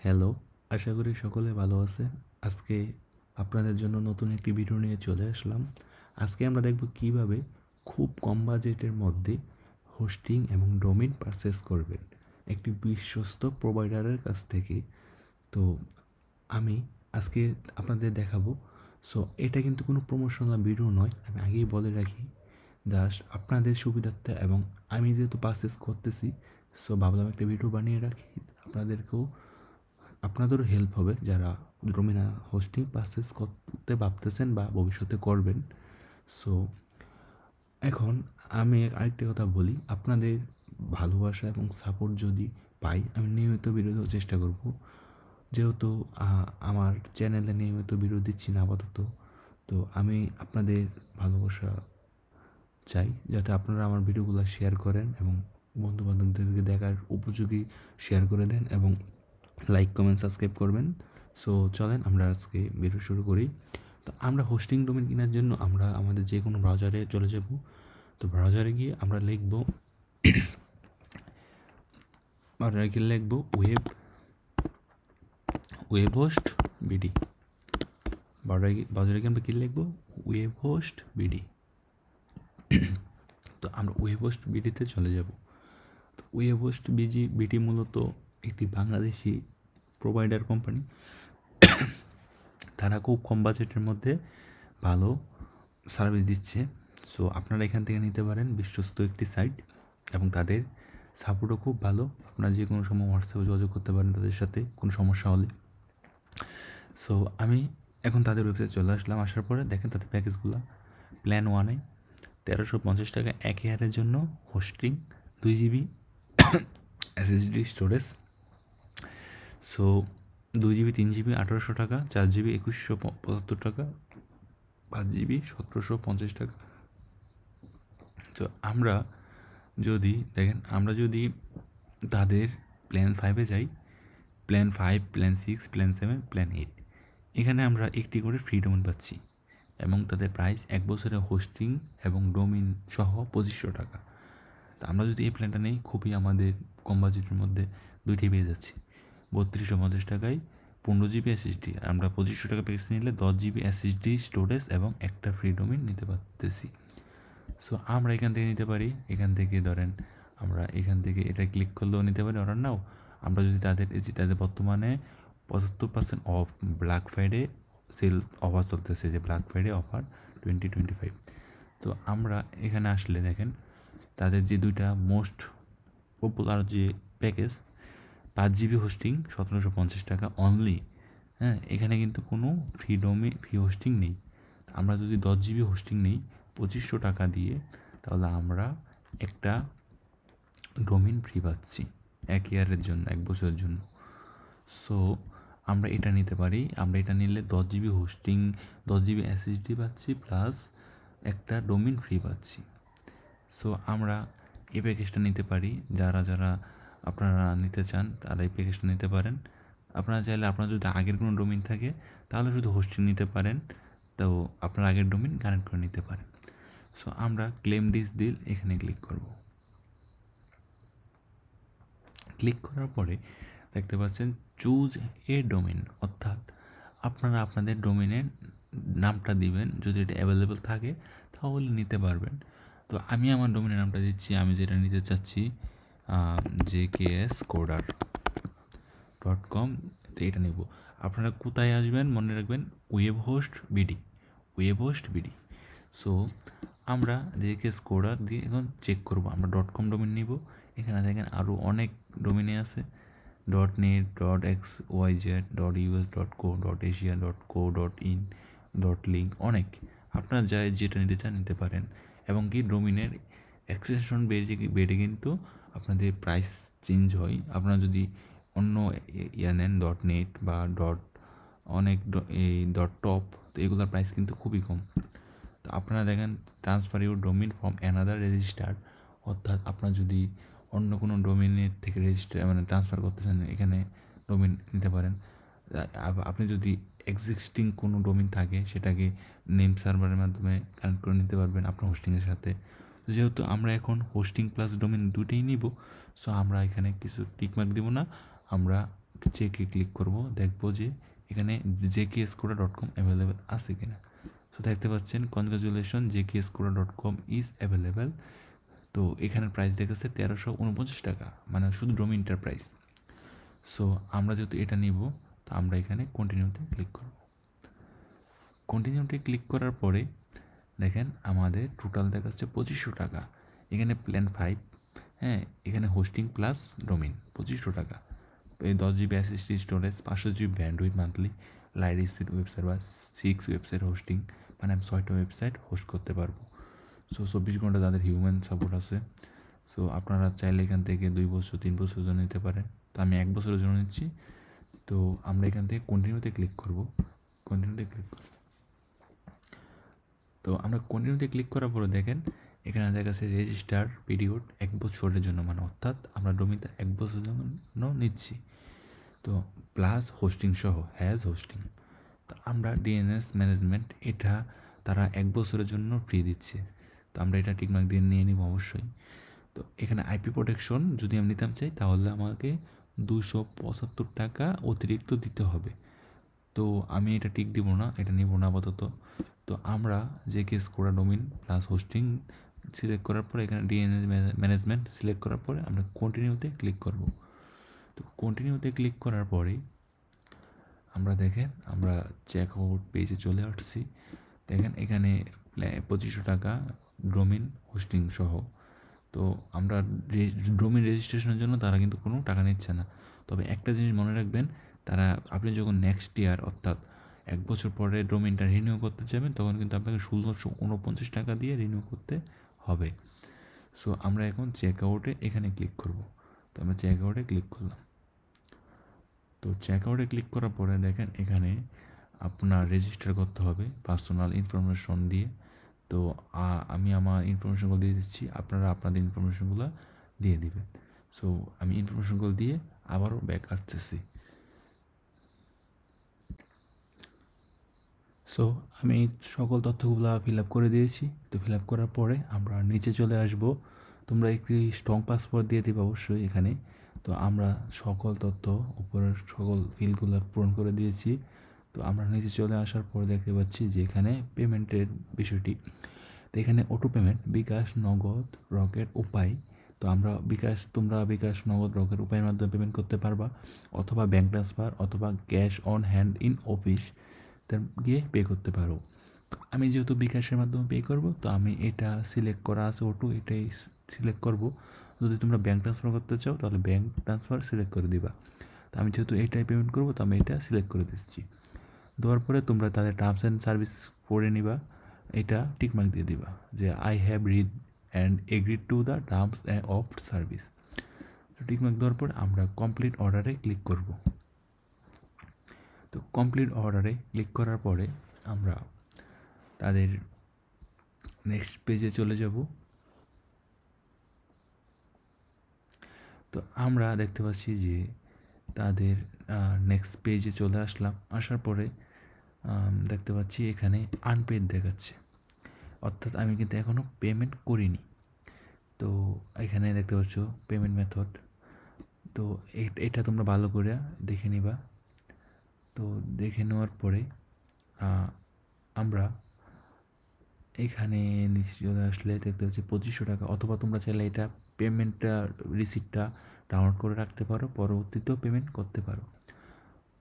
Hello, আশা করি সকলে ভালো আছেন। আজকে আপনাদের জন্য নতুন একটি ভিডিও নিয়ে চলে আসলাম। আজকে আমরা দেখব কিভাবে খুব কম বাজেটের মধ্যে হোস্টিং এবং ডোমেইন পারচেজ করবেন একটি বিশ্বস্ত প্রোভাইডারের কাছ থেকে। তো আমি আজকে আপনাদের দেখাবো। সো এটা কিন্তু কোনো প্রমোশনাল ভিডিও নয়, আমি আগেই বলে রাখি। জাস্ট আপনাদের সুবিধার্থে এবং আমি যেহেতু পারচেজ করতেছি, সো ভাবলাম একটা ভিডিও বানিয়ে রাখি। আপনাদেরও হেল্প হবে যারা ডোমেইন হোস্টিং পারচেজ করতে ভাবতেছেন বা ভবিষ্যতে করবেন। সো এখন আমি আরেকটা কথা বলি, আপনাদের ভালোবাসা এবং সাপোর্ট যদি পাই, আমি নিয়মিত ভিডিও দেওয়ার চেষ্টা করব। যেহেতু আমার চ্যানেলে নিয়মিত ভিডিও দিচ্ছি না আপাতত, তো আমি আপনাদের ভালোবাসা চাই যাতে আপনারা আমার ভিডিওগুলো শেয়ার করেন এবং বন্ধুবান্ধবদেরকে দেখার উপযোগী শেয়ার করে দেন এবং লাইক কমেন্ট সাবস্ক্রাইব করবেন। সো চলেন আমরা আজকে ভিডিও শুরু করি। তো আমরা হোস্টিং ডোমেন কেনার জন্য আমরা আমাদের যে কোনো ব্রাউজারে চলে যাব। তো ব্রাউজারে গিয়ে আমরা লিখব ওয়েব হোস্ট বিডি। ব্রাউজারে গিয়ে আমরা কী লিখবো? Web host BD. তো আমরা ওয়েব হোস্ট বিডিতে চলে যাব। তো ওয়েব হোস্ট বিডি মূলত একটি বাংলাদেশি প্রোভাইডার কোম্পানি। তারা খুব কম বাজেটের মধ্যে ভালো সার্ভিস দিচ্ছে। সো আপনারা এখান থেকে নিতে পারেন, বিশ্বস্ত একটি সাইট এবং তাদের সাপোর্টও খুব ভালো। আপনারা যে কোনো সময় হোয়াটসঅ্যাপে যোগাযোগ করতে পারেন তাদের সাথে কোনো সমস্যা হলে। সো আমি এখন তাদের ওয়েবসাইট চলে আসলাম। আসার পরে দেখেন তাদের প্যাকেজগুলো। প্ল্যান 1-এ 1350 টাকা 1 ইয়ারের জন্য hosting, 2 GB SSD storage. So 2 GB 3 GB 1800 টাকা, 4 জিবি 2175 টাকা, 5 জিবি 1750 টাকা। তো আমরা যদি তাদের প্ল্যান 5-এ যাই, প্ল্যান 5, প্ল্যান 6, প্ল্যান 7, প্ল্যান 8, এখানে আমরা একটি করে ফ্রি ডোমেইন পাচ্ছি এবং তাদের প্রাইস 1 বছরের হোস্টিং এবং ডোমেইন সহ 2500 টাকা। তো আমরা যদি এই প্ল্যানটা নেই, খুবই আমাদের কম বাজেটের মধ্যে দুইটি পেয়ে যাচ্ছি। 3250 টাকায় 15 জিবি এসএসডি। আমরা 2500 টাকা প্যাকেজ নিলে 10 জিবি এসএসডি স্টোরেজ এবং একটা ফ্রি ডোমেইন নিতে পারতেছি। সো আমরা এখান থেকে নিতে পারি। এখান থেকে ধরেন আমরা এখান থেকে এটা ক্লিক করলেও নিতে পারি, অর্ডার নাও। আমরা যদি তাদের বর্তমানে 75% of black Friday sale offer চলতেছে, যে ব্ল্যাক ফ্রাইডে অফার 2025। তো আমরা এখানে আসলে দেখেন তাদের যে দুইটা মোস্ট পপুলার যে প্যাকেজ, 5 জিবি হোস্টিং 1750 টাকা অনলি। হ্যাঁ, এখানে কিন্তু কোনো ফ্রি হোস্টিং নেই। আমরা যদি 10 জিবি হোস্টিং নেই 2500 টাকা দিয়ে, তাহলে আমরা একটা ডোমেইন ফ্রি পাচ্ছি 1 ইয়ারের জন্য, 1 বছরের জন্য। সো আমরা এটা নিতে পারি। আমরা এটা নিলে 10 জিবি হোস্টিং, 10 জিবি এসএসডি পাচ্ছি, প্লাস একটা ডোমেইন ফ্রি পাচ্ছি। সো আমরা এই প্যাকেজটা নিতে পারি। যারা আপনারা নিতে চান তারা এই প্যাকেজটা নিতে পারেন। আপনারা চাইলে আপনার যদি আগের কোনো ডোমেইন থাকে তাহলে শুধু হোস্টিং নিতে পারেন, তো আপনার আগের ডোমেইন কানেক্ট করে নিতে পারেন। সো আমরা ক্লেম দিস ডিল এখানে ক্লিক করব। ক্লিক করার পরে দেখতে পাচ্ছেন চুজ এ ডোমেইন, অর্থাৎ আপনারা আপনাদের ডোমেইনের নামটা দিবেন। যদি এটা অ্যাভেলেবেল থাকে তাহলে নিতে পারবেন। তো আমি আমার ডোমেইনের নামটা দিচ্ছি, আমি যেটা নিতে চাচ্ছি jkscoder.com। তো এটা নেব। আপনারা কোথায় আসবেন মনে রাখবেন, ওয়েব হোস্ট বিডি। সো আমরা jkscoder দিয়ে এখন চেক করব। আমরা .com ডোমেইন নিব। এখানে দেখেন আরও অনেক ডোমেইনে আছে, .net, .xyz, .us, .co, .asia, .co, .in, .link, অনেক। আপনারা যেটা নিতে চান নিতে পারেন। এবং কি ডোমেইনের এক্সটেনশন বেড়ে কিন্তু আপনাদের প্রাইস চেঞ্জ হয়। আপনারা যদি অন্য নেন .net বা এই .top, তো এগুলোর প্রাইস কিন্তু খুবই কম। তো আপনারা দেখেন transfer your domain from another register, অর্থাৎ আপনার যদি অন্য কোনো ডোমেইনের থেকে ট্রান্সফার করতে চান, এখানে ডোমেইন নিতে পারেন। আপনি যদি এক্সিস্টিং কোনো ডোমেইন থাকে সেটাকে নেম সার্ভারের মাধ্যমে কানেক্ট করে নিতে পারবেন আপনার হোস্টিংয়ের সাথে। তো যেহেতু আমরা এখন হোস্টিং প্লাস ডোমেইন দুটোই নিব, সো আমরা এখানে কিছু টিকমার্ক দিব না, আমরা চেকে ক্লিক করব, দেখব যে এখানে jkskoda.com অ্যাভেলেবেল আছে কিনা। সো দেখতে পাচ্ছেন কনগ্রাচুলেশন jkskoda.com ইজ অ্যাভেলেবেল। তো এখানের প্রাইস দেখাচ্ছে 1349 টাকা, মানে শুধু ডোমেইনটার প্রাইস। সো আমরা যেহেতু এটা নিব, তো আমরা এখানে কন্টিনিউতে ক্লিক করব। কন্টিনিউতে ক্লিক করার পরে দেখেন আমাদের টোটাল দেখাচ্ছে 2500 টাকা। এখানে প্ল্যান 5, হ্যাঁ, এখানে হোস্টিং প্লাস ডোমেইন 2500 টাকা। এই 10 GB SSD storage, 500 GB bandwidth monthly, light speed web server, 6 website hosting, মানে আমি 6টা ওয়েবসাইট হোস্ট করতে পারবো। সো 24 ঘন্টা তাদের হিউম্যান সাপোর্ট আছে। সো আপনারা চাইলে এখান থেকে 2 বছর 3 বছরের জন্য নিতে পারেন। তো আমি 1 বছরের জন্য নিচ্ছি। তো আমরা এখান থেকে কন্টিনিউতে ক্লিক করব। কন্টিনিউতে ক্লিক করব। তো আমরা কন্টিনিউতে ক্লিক করার পরে দেখেন এখানে দেখা যাচ্ছে রেজিস্টার পিরিয়ড 1 বছরের জন্য, মানে অর্থাৎ আমরা ডোমেইনটা 1 বছরের জন্য নিচ্ছি। তো প্লাস হোস্টিং সহ, হ্যাজ হোস্টিং। তো আমরা ডিএনএস ম্যানেজমেন্ট এটা তারা 1 বছরের জন্য ফ্রি দিচ্ছে। তো আমরা এটা টিকমার্ক দিয়ে নিয়ে নিব অবশ্যই। তো এখানে আইপি প্রোটেকশন যদি আমি নিতাম চাই তাহলে আমাকে 275 টাকা অতিরিক্ত দিতে হবে। তো আমি এটা টিক দিব না, এটা নিব না আপাতত। তো আমরা jkskoda domain plus hosting select করার পরে এখানে ডিএনএস ম্যানেজমেন্ট সিলেক্ট করার পরে আমরা কন্টিনিউতে ক্লিক করব। তো কন্টিনিউতে ক্লিক করার পরে আমরা দেখেন আমরা চেক আউট পেজে চলে আসছি। দেখেন এখানে 2500 টাকা ডোমেইন হোস্টিং সহ। তো আমরা ডোমেইন রেজিস্ট্রেশনের জন্য তারা কিন্তু কোনো টাকা নিচ্ছে না। তবে একটা জিনিস মনে রাখবেন, তারা আপনি যখন নেক্সট ইয়ার অর্থাৎ 1 বছর পরে ডোমেইনটা রিনিউ করতে যাবেন তখন কিন্তু আপনাকে 1649 টাকা দিয়ে রিনিউ করতে হবে। সো আমরা এখন চেক আউটে এখানে ক্লিক করব। তো আমরা চেক আউটে ক্লিক করলাম। তো চেক আউটে ক্লিক করার পরে দেখেন এখানে আপনার রেজিস্টার করতে হবে পার্সোনাল ইনফরমেশন দিয়ে। তো আমি আমার ইনফরমেশনগুলো দিয়ে দিচ্ছি, আপনারা আপনাদের ইনফরমেশনগুলো দিয়ে দিবেন। সো আমি ইনফরমেশনগুলো দিয়ে আবারও ব্যাক আসতেছি। সো আমি সকল তথ্যগুলো ফিল আপ করে দিয়েছি। তো ফিল আপ করার পরে আমরা নিচে চলে আসব। তোমরা একটি স্ট্রং পাসওয়ার্ড দিয়ে দিবে অবশ্যই এখানে। তো আমরা সকল তথ্য উপরের সকল ফিল্ডগুলো পূরণ করে দিয়েছি। তো আমরা নিচে চলে আসার পর দেখতে পাচ্ছি যে এখানে পেমেন্টের বিষয়টি। তো এখানে অটো পেমেন্ট বিকাশ, নগদ, রকেট, উপায়। তো তোমরা বিকাশ, নগদ, রকেট, উপায়ের মাধ্যমে পেমেন্ট করতে পারবা, অথবা ব্যাঙ্ক ট্রান্সফার, অথবা cash on hand in office গিয়ে পে করতে পারো। আমি যেহেতু বিকাশের মাধ্যমে পে করব, তো আমি এটা সিলেক্ট করা আছে অটো, এটাই সিলেক্ট করব। যদি তোমরা ব্যাঙ্ক ট্রান্সফার করতে চাও তাহলে ব্যাঙ্ক ট্রান্সফার সিলেক্ট করে দিবা। তো আমি যেহেতু এইটাই পেমেন্ট করবো তো আমি এটা সিলেক্ট করে দিচ্ছি। দেওয়ার পরে তোমরা তাদের টার্মস অ্যান্ড সার্ভিস পড়ে নিবা, এটা টিকমার্ক দিয়ে দিবা যে I have read and agreed to the terms of service. তো টিকমার্ক দেওয়ার পর আমরা কমপ্লিট অর্ডারে ক্লিক করব। তো কমপ্লিট অর্ডারে ক্লিক করার পরে আমরা তাদের নেক্সট পেজে চলে যাব। তো আমরা দেখতে পাচ্ছি যে তাদের নেক্সট পেজে চলে আসলাম। আসার পরে দেখতে পাচ্ছি এখানে আনপেড দেখাচ্ছে, অর্থাৎ আমি কিন্তু এখনও পেমেন্ট করিনি। তো এখানে দেখতে পাচ্ছ পেমেন্ট মেথড। তো এটা তোমরা ভালো করে দেখে নিবা। তো দেখে নেওয়ার পরে আমরা এখানে নিচে চলে আসলে দেখতে পাচ্ছি 2500 টাকা, অথবা তোমরা চাইলে এটা পেমেন্টটা রিসিপ্টটা ডাউনলোড করে রাখতে পারো, পরবর্তীতেও পেমেন্ট করতে পারো।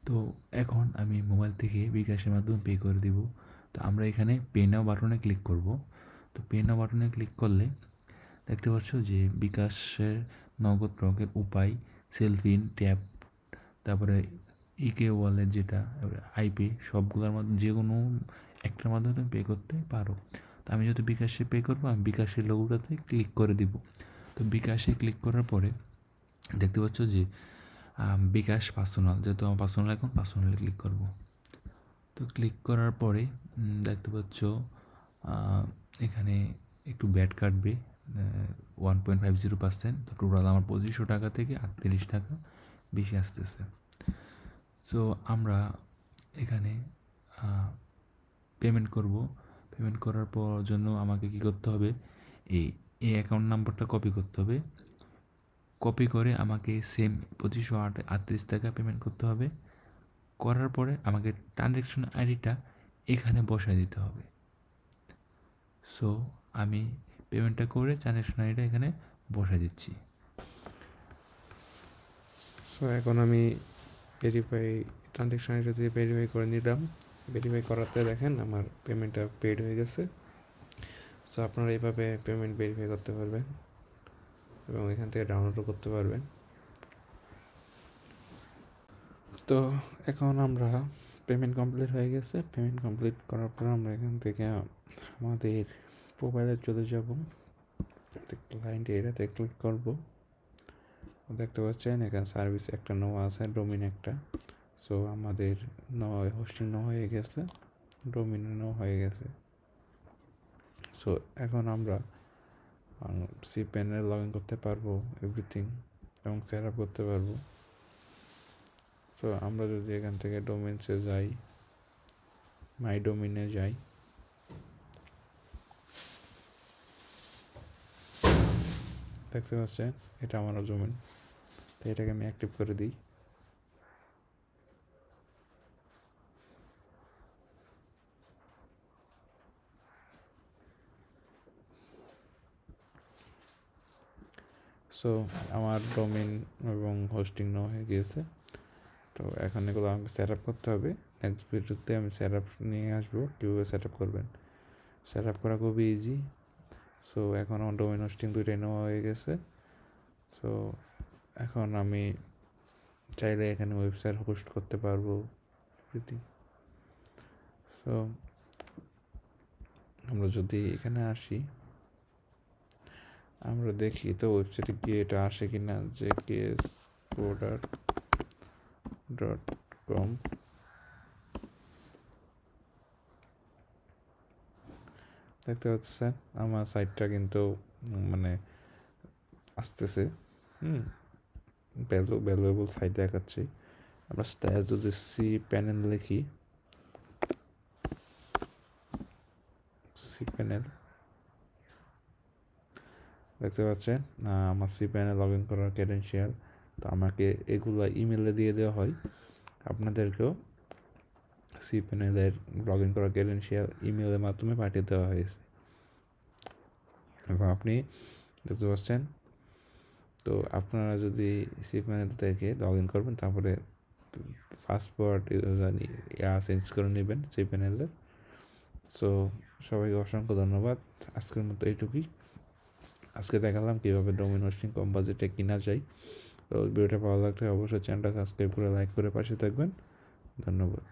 তো এখন আমি মোবাইল থেকে বিকাশের মাধ্যমে পে করে দিব। তো আমরা এখানে পে নাও বাটনে ক্লিক করব। তো পে নাও বাটনে ক্লিক করলে দেখতে পাচ্ছ যে বিকাশের, নগদ, রকেট, উপায়, সেলফিন, ট্যাপ, তারপরে ইকে ওয়ালেট যেটা, আইপে, সবগুলোর মাধ্যমে যে কোনো একটার মাধ্যমে তুমি পে করতে পারো। তো আমি যেহেতু বিকাশে পে করবো, আমি বিকাশের লোগোটাতে ক্লিক করে দিব। তো বিকাশে ক্লিক করার পরে দেখতে পাচ্ছ যে বিকাশ পার্সোনাল, যেহেতু আমার পার্সোনাল এখন পার্সোনালে ক্লিক করব। তো ক্লিক করার পরে দেখতে পাচ্ছ এখানে একটু ব্যাট কাটবে 1.50%। তো টোটাল আমার 2500 টাকা থেকে 38 টাকা বেশি আসতেছে। সো আমরা এখানে পেমেন্ট করব। পেমেন্ট করার জন্য আমাকে কী করতে হবে, এই অ্যাকাউন্ট নাম্বারটা কপি করতে হবে। কপি করে আমাকে সেম 2538 টাকা পেমেন্ট করতে হবে। করার পরে আমাকে ট্রানজ্যাকশন আইডিটা এখানে বসায় দিতে হবে। সো আমি পেমেন্টটা করে ট্রানজ্যাকশন আইডিটা এখানে বসায় দিচ্ছি। সো এখন আমি ট্রানজ্যাকশন আইডি দিয়ে ভেরিফাই করে নিলাম। ভেরিফাই করাতে দেখেন আমার পেমেন্টটা পেড হয়ে গেছে। সো আপনারা এইভাবে পেমেন্ট ভেরিফাই করতে পারবেন এবং এখান থেকে ডাউনলোডও করতে পারবেন। তো এখন আমরা পেমেন্ট কমপ্লিট হয়ে গেছে। পেমেন্ট কমপ্লিট করার পর আমরা এখান থেকে আমাদের প্রোফাইলে চলে যাব, ক্লায়েন্ট এরিয়াতে ক্লিক করব। দেখতে পাচ্ছেন এখানে সার্ভিস একটা নেওয়া আছে, ডোমিন একটা। সো আমাদের হোস্টিং নেওয়া হয়ে গেছে, ডোমিন নেওয়া হয়ে গেছে। সো এখন আমরা cPanel লগ ইন করতে পারবো এভরিথিং এবং সেট আপ করতে পারবো। সো আমরা যদি এখান থেকে ডোমেইনসে যাই, মাই ডোমিনে যাই, দেখতে পাচ্ছেন এটা আমার ডোমেইন। তো এটাকে আমি অ্যাক্টিভ করে দিই। সো আমার ডোমেইন এবং হোস্টিং নেওয়া হয়ে গিয়েছে। তো এখন এগুলো আমাকে সেট আপ করতে হবে। নেক্সট ভিডিওতে আমি সেট আপ নিয়ে আসবো, কীভাবে সেট আপ করবেন। সেট আপ করা খুবই ইজি। সো এখন আমার ডোমেইন হোস্টিং দুইটাই নেওয়া হয়ে গেছে। সো এখন আমি চাইলে এখানে ওয়েবসাইট হোস্ট করতে পারবো এভরিথিং। সো আমরা যদি এখানে আসি, আমরা দেখি তো ওয়েবসাইটে গিয়ে এটা আসে কিনা, jksproduct.com। দেখতে পাচ্ছেন আমার সাইটটা কিন্তু মানে আসতেছে, ভ্যালুয়েবল সাইট দেখাচ্ছে। আমরা যদি cPanel লিখি, cPanel দেখতে পাচ্ছেন আমার cPanel লগ ইন করার ক্রেডেনশিয়াল। তো আমাকে এগুলো ইমেলে দিয়ে দেওয়া হয়, আপনাদেরকেও cPanel-এর লগ ইন করার ক্রেডেনশিয়াল ইমেলের মাধ্যমে পাঠিয়ে দেওয়া হয়েছে এবং আপনি দেখতে পাচ্ছেন। তো আপনারা যদি cPanel থেকে লগ ইন করবেন, তারপরে পাসওয়ার্ড চেঞ্জ করে নেবেন cPanel-এর। সো সবাইকে অসংখ্য ধন্যবাদ। আজকের মতো এইটুকুই। আজকে দেখালাম কীভাবে ডোমেইন হোস্টিং কম বাজেটে কিনা যায়। তো ভিডিওটা ভালো লাগলে অবশ্যই চ্যানেলটা সাবস্ক্রাইব করে লাইক করে পাশে থাকবেন। ধন্যবাদ।